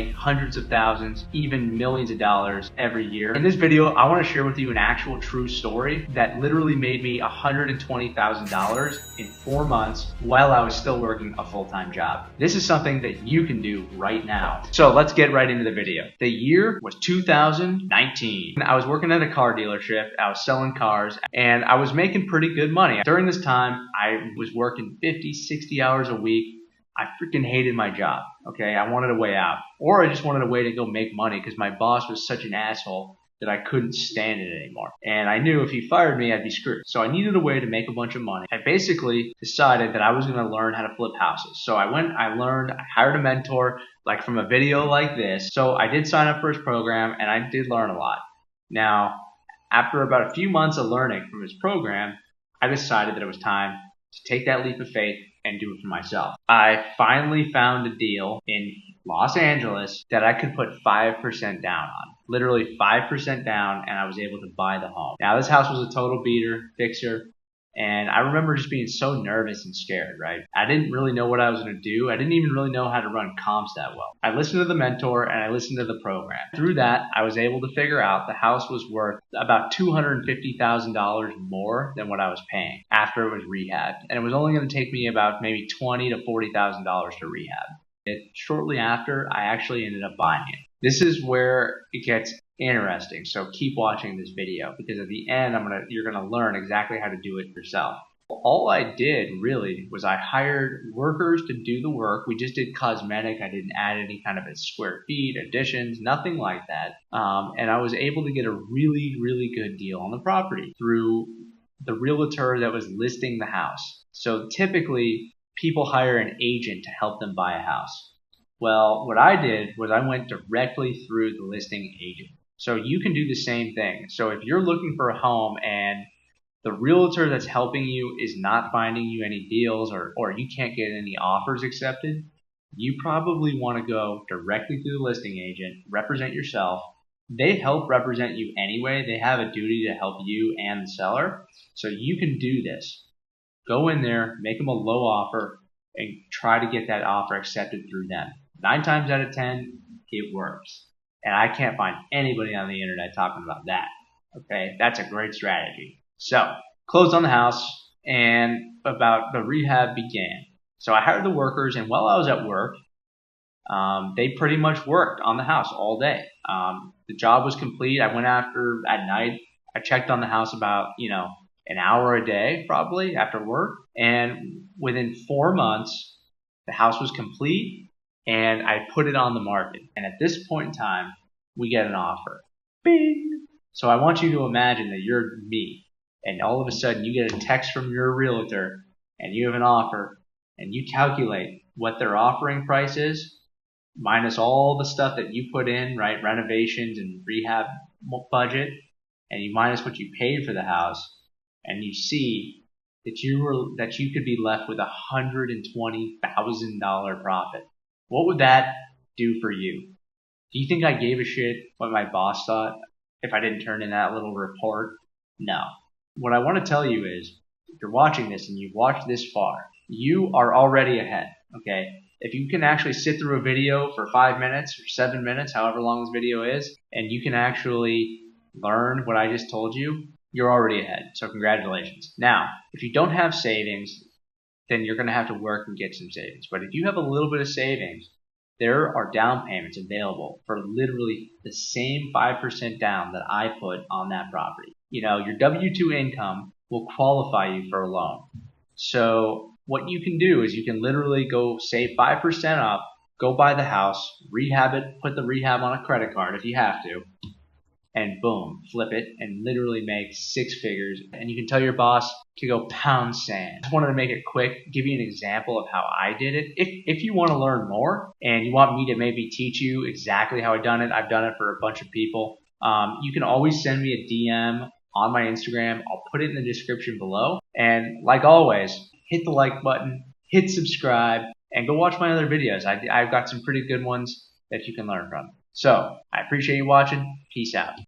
make hundreds of thousands, even millions of dollars every year. In this video, I want to share with you an actual true story that literally made me $120,000 in 4 months while I was still working a full-time job. This is something that you can do right now. So let's get right into the video. The year was 2019. I was working at a car dealership. I was selling cars and I was making pretty good money. During this time, I was working 50, 60 hours a week. I freaking hated my job, okay? I wanted a way out. Or I just wanted a way to go make money because my boss was such an asshole that I couldn't stand it anymore. And I knew if he fired me, I'd be screwed. So I needed a way to make a bunch of money. I basically decided that I was gonna learn how to flip houses. So I went, I learned, I hired a mentor, like from a video like this. So I did sign up for his program and I did learn a lot. Now, after about a few months of learning from his program, I decided that it was time to take that leap of faith and do it for myself. I finally found a deal in Los Angeles that I could put 5% down on. Literally 5% down, and I was able to buy the home. Now this house was a total beater, fixer, and I remember just being so nervous and scared, right? I didn't really know what I was going to do. I didn't even really know how to run comps that well. I listened to the mentor and I listened to the program. Through that, I was able to figure out the house was worth about $250,000 more than what I was paying after it was rehabbed. And it was only going to take me about maybe $20,000 to $40,000 to rehab. Shortly after, I actually ended up buying it. This is where it gets interesting, so keep watching this video because at the end you're gonna learn exactly how to do it yourself. All I did really was I hired workers to do the work. We just did cosmetic. I didn't add any kind of square feet, additions, nothing like that. And I was able to get a really, really good deal on the property through the realtor that was listing the house. So typically people hire an agent to help them buy a house. Well, what I did was I went directly through the listing agent. So you can do the same thing. So if you're looking for a home and the realtor that's helping you is not finding you any deals or you can't get any offers accepted, you probably want to go directly through the listing agent, represent yourself. They help represent you anyway. They have a duty to help you and the seller. So you can do this. Go in there, make them a low offer, and try to get that offer accepted through them. 9 times out of 10, it works. And I can't find anybody on the internet talking about that. Okay, that's a great strategy. So, closed on the house, and about the rehab began. So I hired the workers, and while I was at work, they pretty much worked on the house all day. The job was complete. I went after at night. I checked on the house about, an hour a day probably after work. And within 4 months, the house was complete. And I put it on the market. And at this point in time, we get an offer. Bing! So I want you to imagine that you're me. And all of a sudden, you get a text from your realtor, and you have an offer, and you calculate what their offering price is, minus all the stuff that you put in, right, renovations and rehab budget, and you minus what you paid for the house, and you see that you could be left with $120,000 profit. What would that do for you? Do you think I gave a shit what my boss thought if I didn't turn in that little report? No. What I want to tell you is, if you're watching this and you've watched this far, you are already ahead, okay? If you can actually sit through a video for 5 minutes or 7 minutes, however long this video is, and you can actually learn what I just told you, you're already ahead. So congratulations. Now, if you don't have savings, then you're going to have to work and get some savings. But if you have a little bit of savings, there are down payments available for literally the same 5% down that I put on that property. Your W-2 income will qualify you for a loan. So what you can do is you can literally go save 5% up, go buy the house, rehab it, put the rehab on a credit card if you have to, and boom, flip it and literally make 6 figures. And you can tell your boss to go pound sand. I just wanted to make it quick, give you an example of how I did it. If you want to learn more and you want me to maybe teach you exactly how I've done it for a bunch of people, you can always send me a DM on my Instagram. I'll put it in the description below. And like always, hit the like button, hit subscribe, and go watch my other videos. I've got some pretty good ones that you can learn from. So, I appreciate you watching. Peace out.